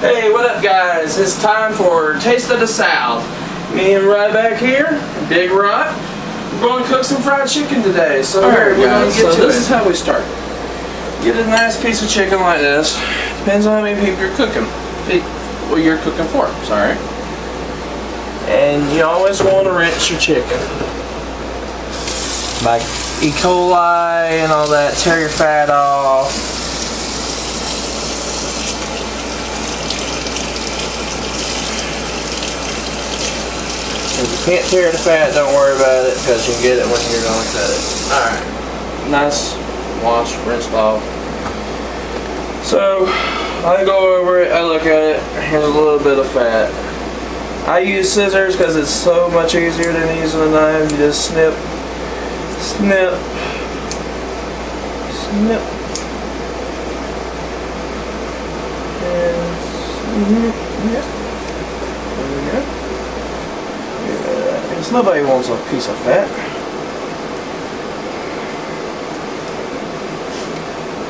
Hey, what up guys? It's time for Taste of the South. Me and Ryback here, Big Rott. We're going to cook some fried chicken today. So Alright guys, so this is how we start. Get a nice piece of chicken like this. Depends on how many people you're cooking. Well, you're cooking for, sorry. And you always want to rinse your chicken. Like E. coli and all that, tear your fat off. If you can't tear the fat, don't worry about it because you can get it when you're going to cut it. Alright. Nice wash, rinsed off. So, I go over it, I look at it, here's a little bit of fat. I use scissors because it's so much easier than using a knife. You just snip, snip, snip, and snip. There we go. Because nobody wants a piece of fat.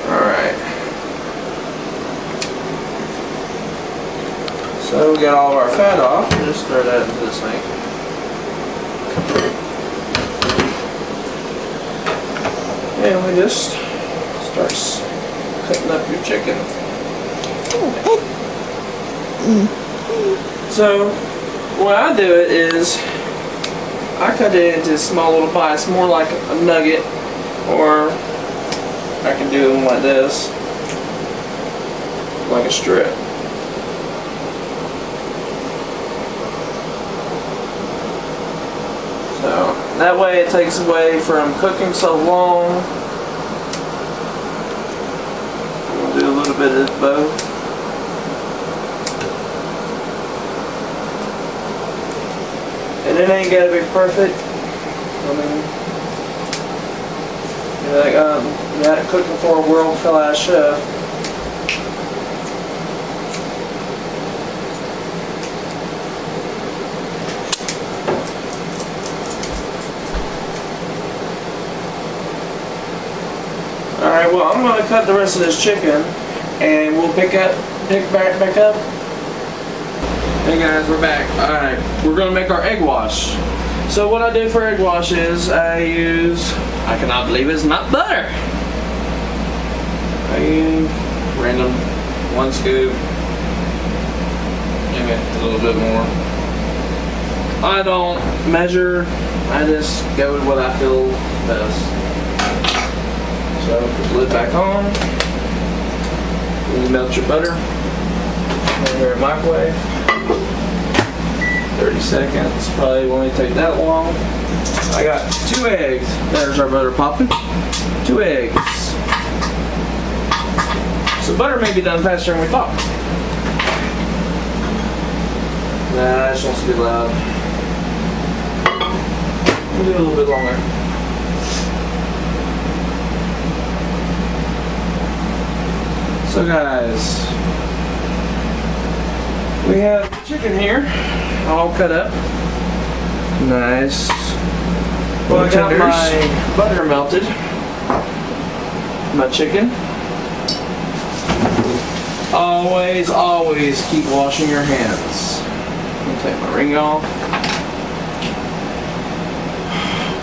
Alright. So we got all of our fat off. Just throw that into the sink. And we just start cutting up your chicken. So what I do it is I cut it into small little bites, more like a nugget, or I can do them like this, like a strip. So that way it takes away from cooking so long. We'll do a little bit of both. And it ain't gotta be perfect. I mean, you're not cooking for a world-class chef. Alright, well I'm gonna cut the rest of this chicken and we'll pick back up. Hey guys, we're back. Alright, we're going to make our egg wash. So what I do for egg wash is I cannot believe it's not butter. I use random 1 scoop, maybe a little bit more. I don't measure, I just go with what I feel best. So put the lid back on, you melt your butter, and your microwave. 30 seconds, probably won't take that long. I got 2 eggs. There's our butter popping. 2 eggs. So butter may be done faster than we thought. Nah, it just wants to be loud. We'll do a little bit longer. So guys, we have chicken here, all cut up. Nice. Well, I got my butter melted. My chicken. Always, always keep washing your hands. Let me take my ring off.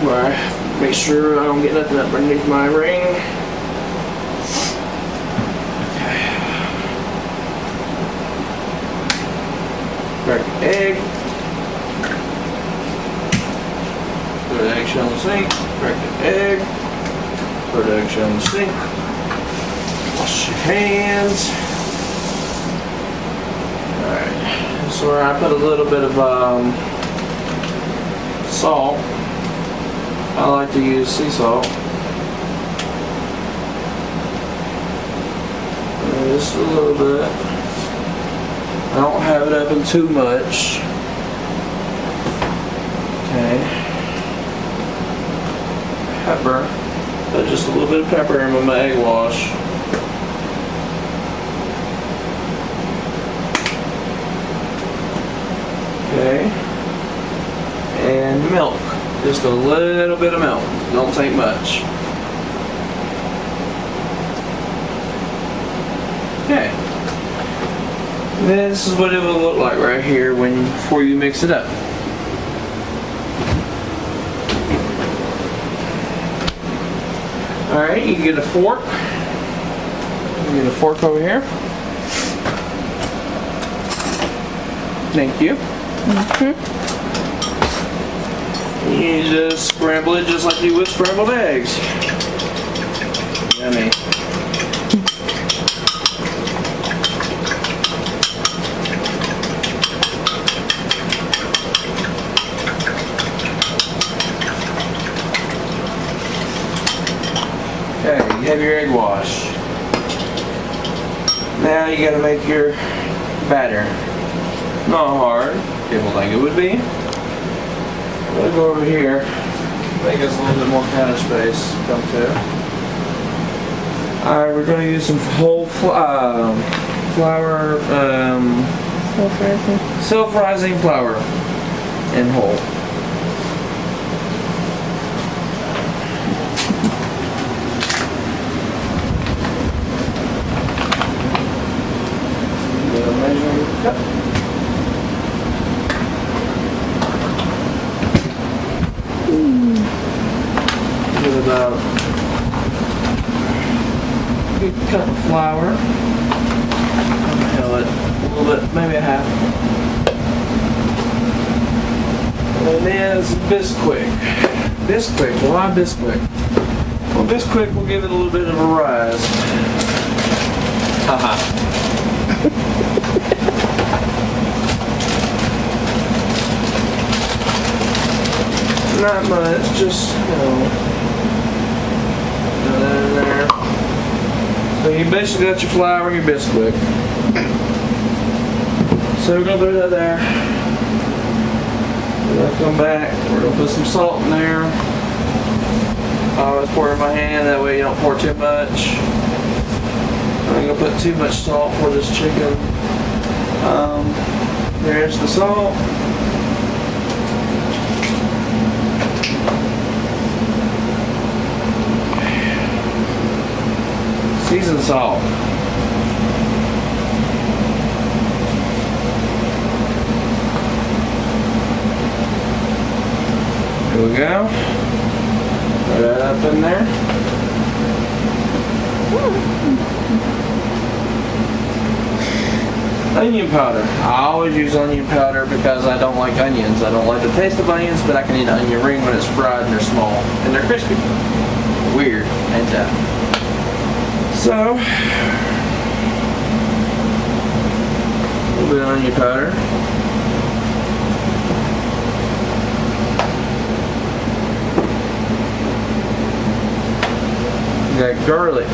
Where I make sure I don't get nothing underneath my ring. Crack the egg. Put the eggshell in the sink. Crack the egg. Put the eggshell in the sink. Wash your hands. Alright. So I put a little bit of salt. I like to use sea salt. Just a little bit. I don't have it up in too much. Okay. Pepper. Put just a little bit of pepper in with my egg wash. Okay. And milk. Just a little bit of milk. Don't take much. Okay. This is what it will look like right here before you mix it up. Alright, you can get a fork. Get a fork over here. Thank you. You just scramble it just like you would scrambled eggs. Yummy. Okay, you have your egg wash. Now you gotta make your batter. Not hard, people think it would be. We'll go over here, make us a little bit more counter space to come to. Alright, we're going to use some whole flour, self-rising flour in whole. Get a measuring cup. About a good cup of flour. Inhale it a little bit, maybe a half. And then some Bisquick. Bisquick, why Bisquick? Well, Bisquick will give it a little bit of a rise. Haha. Not much, just, you know. There. So you basically got your flour and your Bisquick. So we're going to put that there. We're going to come back. We're going to put some salt in there. I always pour it in my hand, that way you don't pour too much. I'm going to put too much salt for this chicken. There's the salt. Seasoned salt. Here we go. Put that up in there. Onion powder. I always use onion powder because I don't like onions. I don't like the taste of onions, but I can eat an onion ring when it's fried and they're small and they're crispy. Weird, ain't that? So, a little bit of onion powder. We got garlic.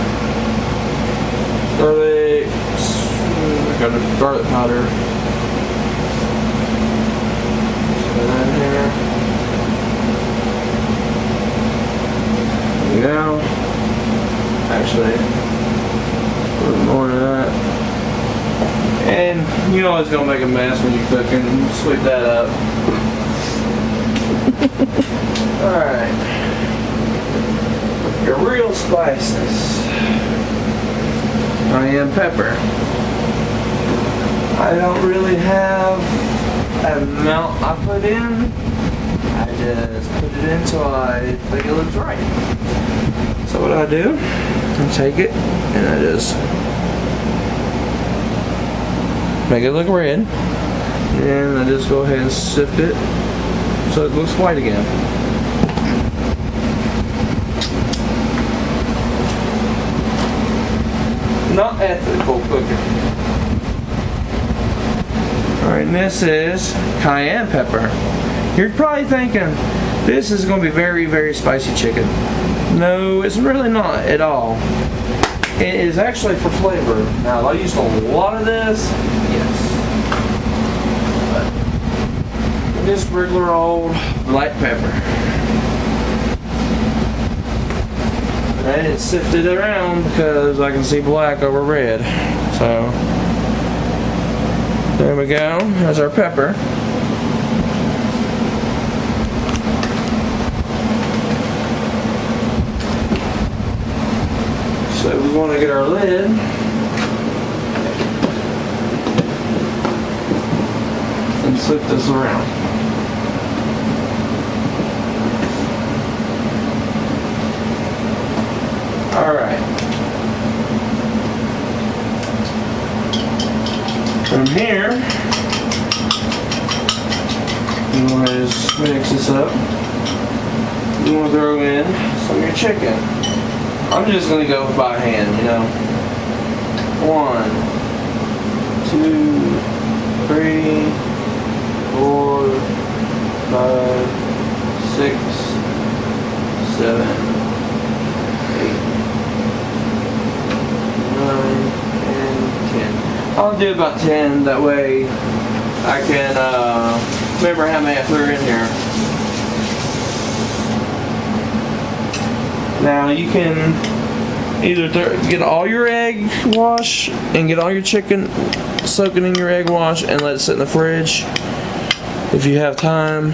Garlic. I got a garlic powder. Put that in here. There we go. Actually, a little more of that. And you know it's gonna make a mess when you're cooking. Sweep that up. Alright. Your real spices. Cayenne pepper. I don't really have an amount I put in. I just put it in so I think it looks right. So what I do, I take it and I just make it look red, and I just go ahead and sift it so it looks white again. Not ethical cooking. Alright, and this is cayenne pepper. You're probably thinking, this is going to be very, very spicy chicken. No, it's really not at all. It is actually for flavor. Now, I used a lot of this, yes. But just regular old black pepper. I didn't sift it around because I can see black over red. So, there we go. There's our pepper. So we want to get our lid. flip this around. Alright. From here, you want to just mix this up. You want to throw in some of your chicken. I'm just going to go by hand, you know. 1, 2, 3, 4, 5, 6, 7, 8, 9, and 10. I'll do about 10, that way I can remember how many I threw in here. Now you can either get all your egg wash and get all your chicken soaking in your egg wash and let it sit in the fridge if you have time.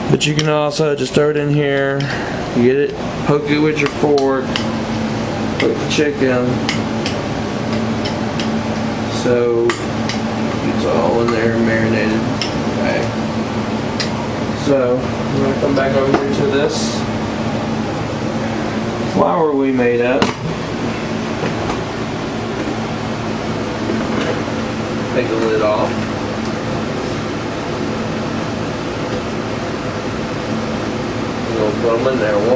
But you can also just throw it in here, get it, poke it with your fork, put the chicken, so it's all in there marinated. Okay. So I'm gonna come back over here to this flour we made up. Take the lid off. We'll put them in there. 1.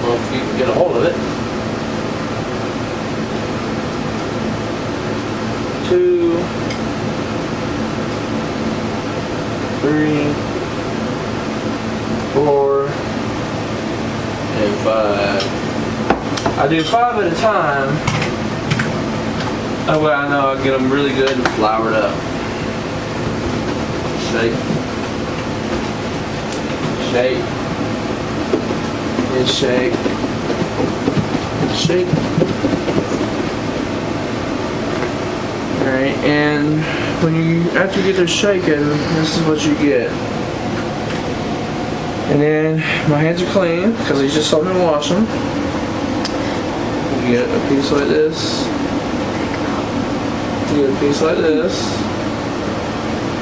Well, if you can get a hold of it. 2, 3, 4, and 5. I do 5 at a time. That way I know I get them really good and floured up. Shake. Shake. And shake. Shake. Alright, and after you get this shaken, this is what you get. And then my hands are clean because I just saw me wash them. You get a piece like this. You get a piece like this.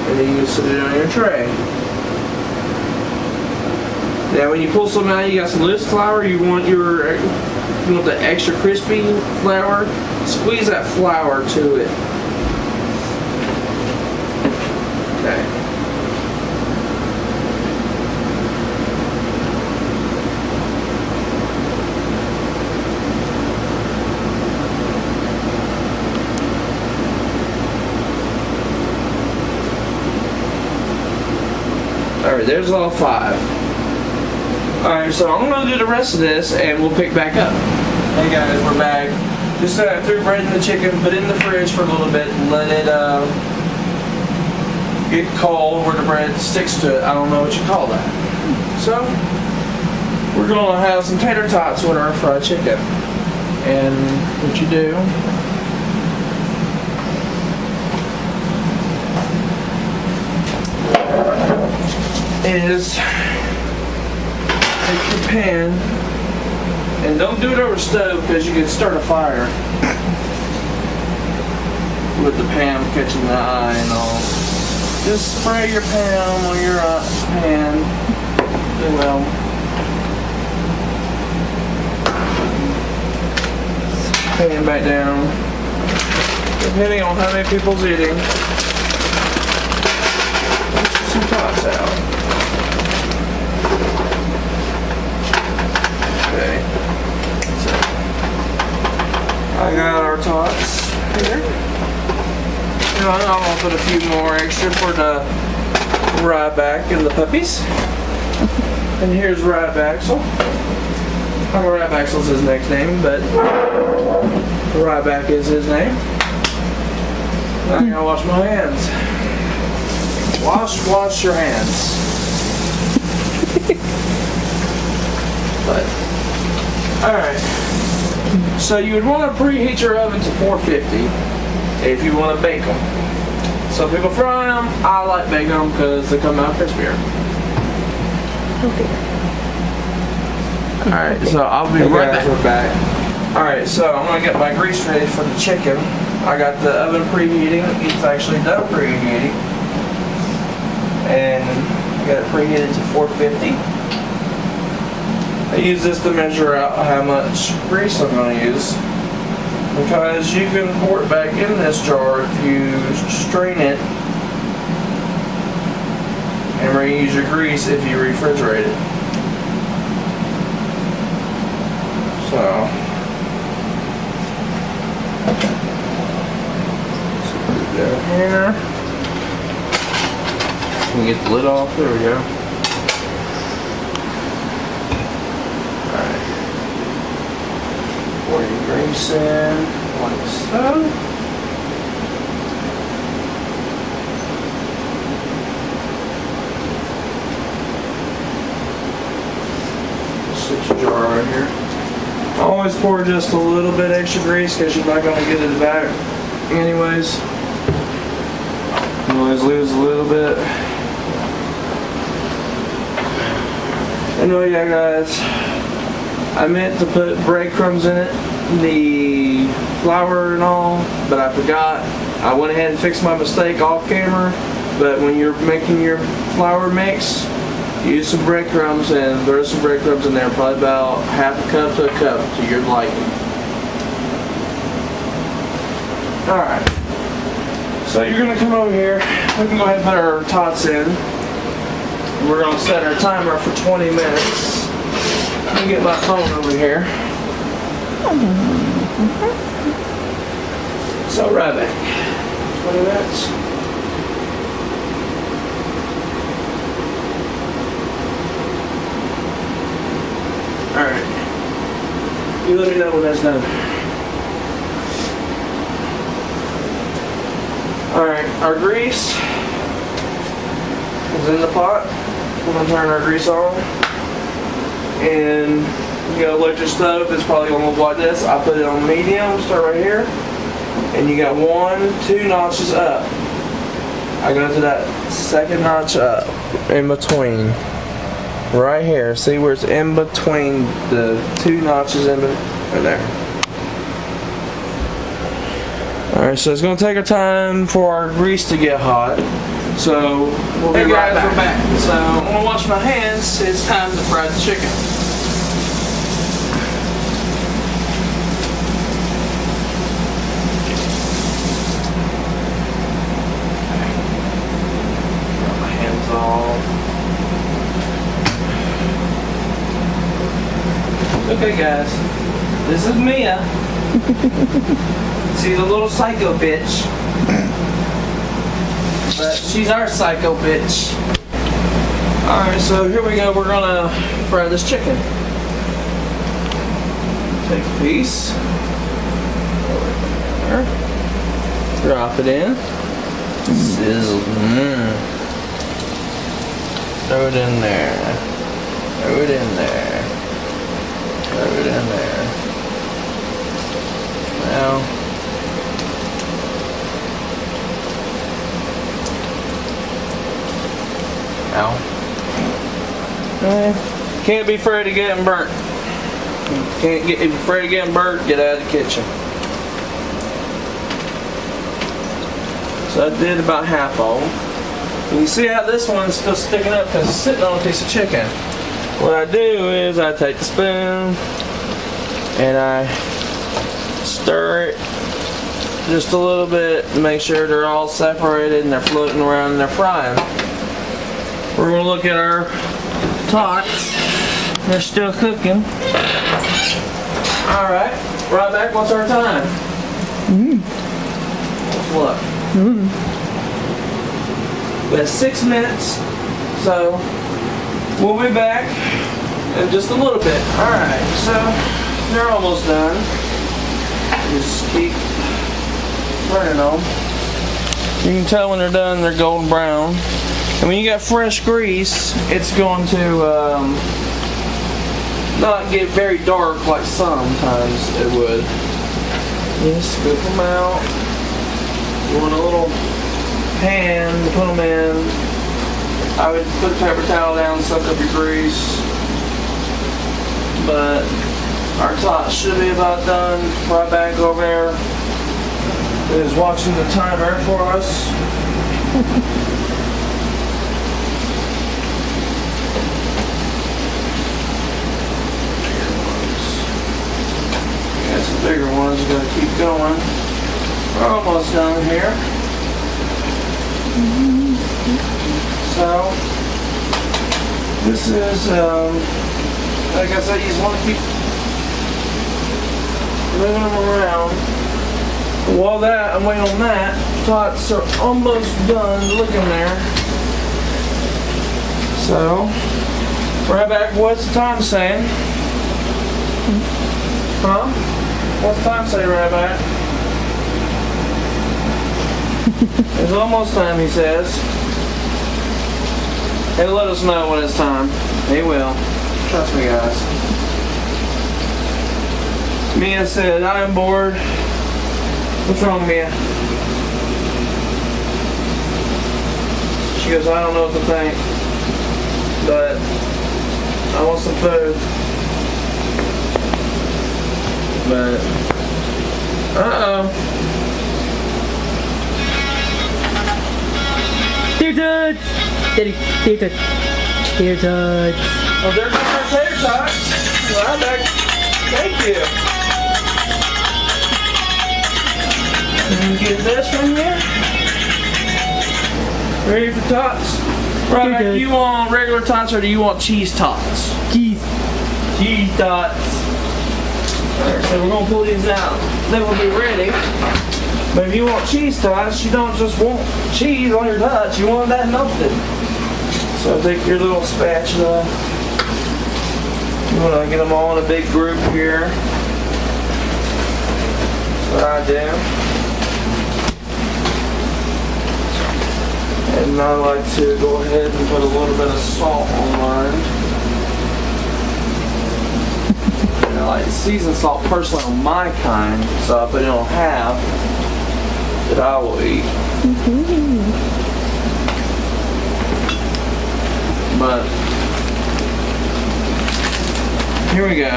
And then you can sit it on your tray. Now when you pull some out, you got some loose flour. You want the extra crispy flour. Squeeze that flour to it. Okay. Alright, there's all 5. Alright, so I'm going to do the rest of this and we'll pick back up. Hey guys, we're back. Just threw bread in the chicken, put it in the fridge for a little bit and let it get cold where the bread sticks to it. I don't know what you call that. So, we're going to have some tater tots with our fried chicken. And what you do is take your pan and don't do it over the stove because you can start a fire with the pan catching the eye and all. Just spray your pan on your pan really well. Pan back down. Depending on how many people's eating. Get some tots out. Okay, so I got our tots here. You know, I'm gonna put a few more extra for the Ryback and the puppies. And here's Rybaxel. Rybaxel's his next name, but Ryback is his name. Now I gotta wash my hands. Wash your hands. But. Alright, so you would want to preheat your oven to 450 if you want to bake them. Some people fry them, I like baking them because they come out crispier. Okay. Alright, so I'll be right back. We're back. Alright, so I'm going to get my grease ready for the chicken. I got the oven preheating. It's actually done preheating. And I got it preheated to 450. I use this to measure out how much grease I'm going to use. Because you can pour it back in this jar if you strain it and reuse your grease if you refrigerate it. So, put it down here. Can we get the lid off? There we go. Alright. Pour your grease in like so. Sit your jar right here. Always pour just a little bit extra grease because you're not going to get it back anyways. You always lose a little bit. Anyway, yeah guys, I meant to put breadcrumbs in it, the flour and all, but I forgot. I went ahead and fixed my mistake off camera, but when you're making your flour mix, use some breadcrumbs and throw some breadcrumbs in there, probably about half a cup to a cup to your liking. Alright, so you're going to come over here, we can go ahead and put our tots in. We're going to set our timer for 20 minutes. Let me get my phone over here. So Ryback, 20 minutes. Alright. You let me know when that's done. Alright, our grease is in the pot. We're going to turn our grease on. And you got electric stove, it's probably going to look like this. I put it on medium, start right here. And you got 2 notches up. I go to that second notch up in between. Right here. See where it's in between the 2 notches in right there. Alright, so it's going to take our time for our grease to get hot. So, we'll be right back. We're back. So, I'm going to wash my hands. It's time to fry the chicken. Got my hands off. Okay, guys. This is Mia. She's a little psycho bitch. But she's our psycho bitch. Alright, so here we go. We're gonna fry this chicken. Take a piece. There. Drop it in. Sizzle. Throw it in there. Throw it in there. Throw it in there. Now. Ow. Can't be afraid of getting burnt. If you're afraid of getting burnt, get out of the kitchen. So I did about half of them. You can see how this one's still sticking up because it's sitting on a piece of chicken. What I do is I take the spoon and I stir it just a little bit to make sure they're all separated and they're floating around and they're frying. We're going to look at our tots. They're still cooking. Alright, Ryback, what's our time? Let's look. We have 6 minutes, so we'll be back in just a little bit. Alright, so they're almost done. Just keep turning them. You can tell when they're done, they're golden brown. And when you got fresh grease, it's going to not get very dark like sometimes it would. Just scoop them out. You want a little pan to put them in. I would put a paper towel down, soak up your grease. But our tots should be about done. Right back over there. is watching the timer for us. Got some bigger ones, gotta keep going. We're almost done here. So, this is, like I said, you just want to keep moving them around. While that, I'm waiting on that. Tots are almost done looking there. So, Ryback, what's the time saying? Huh? What's the time say, Ryback? It's almost time, he says. He'll let us know when it's time. He will. Trust me, guys. Mia said, I am bored. What's wrong, Mia? She goes, I don't know what to think, but I want some food. But, uh-oh. Dear Dudes! Dear Dudes. Dear Dudes. Oh, there's our tater tots. Ryback. Thank you. And get this from here. Ready for tots? Ryback, do you want regular tots or do you want cheese tots? Cheese. Cheese tots. Alright, so we're gonna pull these out. They will be ready. But if you want cheese tots, you don't just want cheese on your tots, you want that melted. So take your little spatula. You want to get them all in a big group here. That's what I do. And I like to go ahead and put a little bit of salt on mine. And I like seasoned salt personally on my kind, so I put it on half that I will eat. But here we go.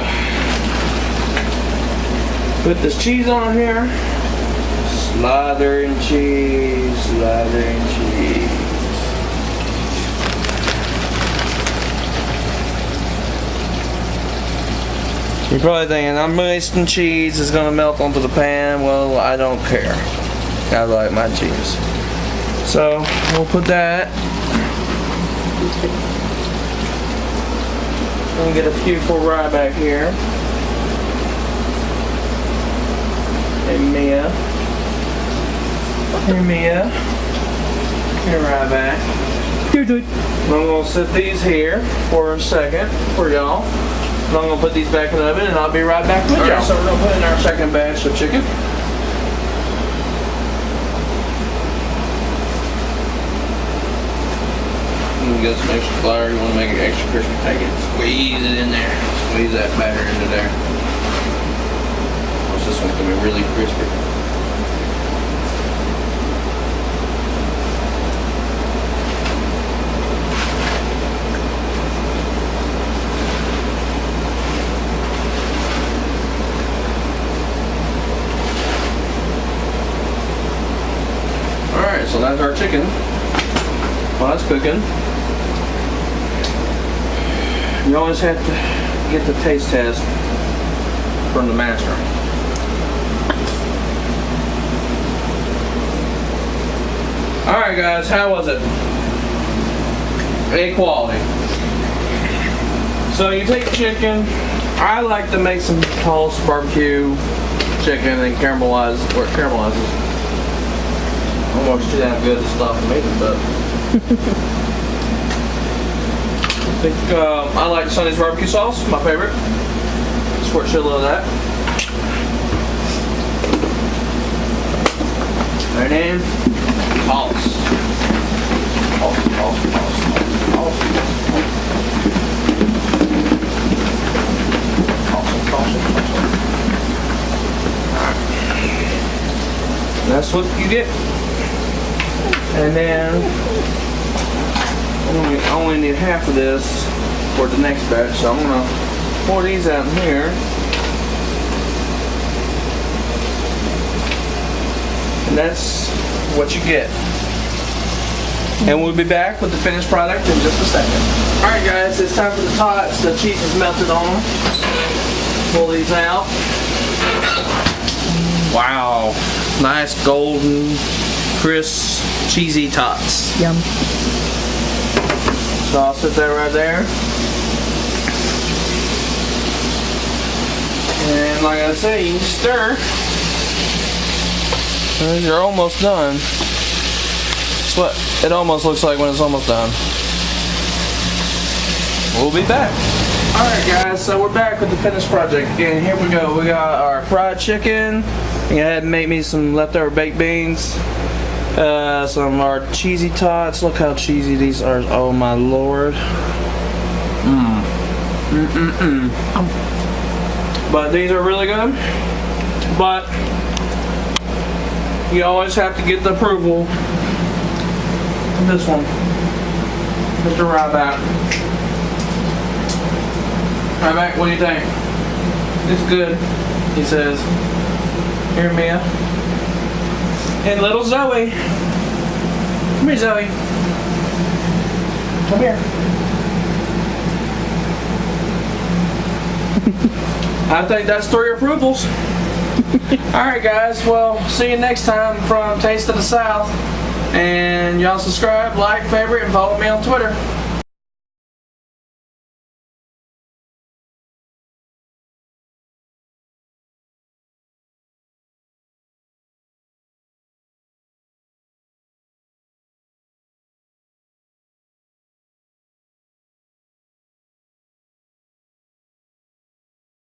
Put this cheese on here. Slather and cheese, slather and cheese. You're probably thinking, I'm wasting cheese, it's gonna melt onto the pan. Well, I don't care. I like my cheese. So, we'll put that. We'll get a few for Ryback here. Hey, Mia. Here, Mia. Here, Ryback. Dear Dude. I'm going to set these here for a second for y'all. I'm going to put these back in the oven and I'll be right back with y'all. Alright, so we're going to put in our second batch of chicken. You got some extra flour, you want to make it extra crispy, take it, squeeze it in there. Squeeze that batter into there. This one's going to be really crispy. Alright, so that's our chicken. While it's cooking, you always have to get the taste test from the master. Alright guys, how was it? A quality. So you take chicken. I like to make some tossed barbecue chicken and caramelize where it caramelizes. Almost too damn good to stop making, but I like Sonny's barbecue sauce, my favorite. Squirt a little of that. And then toss. Toss. Alright. That's what you get. And then I only need half of this for the next batch, so I'm gonna pour these out in here. And that's what you get. And we'll be back with the finished product in just a second. Alright guys, it's time for the tots. The cheese is melted on them. Pull these out. Wow. Nice golden, crisp, cheesy tots. Yum. So I'll sit that right there. And like I say, you stir. And you're almost done. That's what it almost looks like when it's almost done. We'll be back. Alright guys, so we're back with the finished project again. Here we go. We got our fried chicken. I had to make me some leftover baked beans. Some of our cheesy tots. Look how cheesy these are. Oh my lord. But these are really good. But you always have to get the approval of this one, Mr. Ryback. Ryback, what do you think? It's good, he says. Here, Mia. And little Zoe. Come here, Zoe. Come here. I think that's 3 approvals. Alright guys, well, see you next time from Taste of the South. And y'all subscribe, like, favorite, and follow me on Twitter.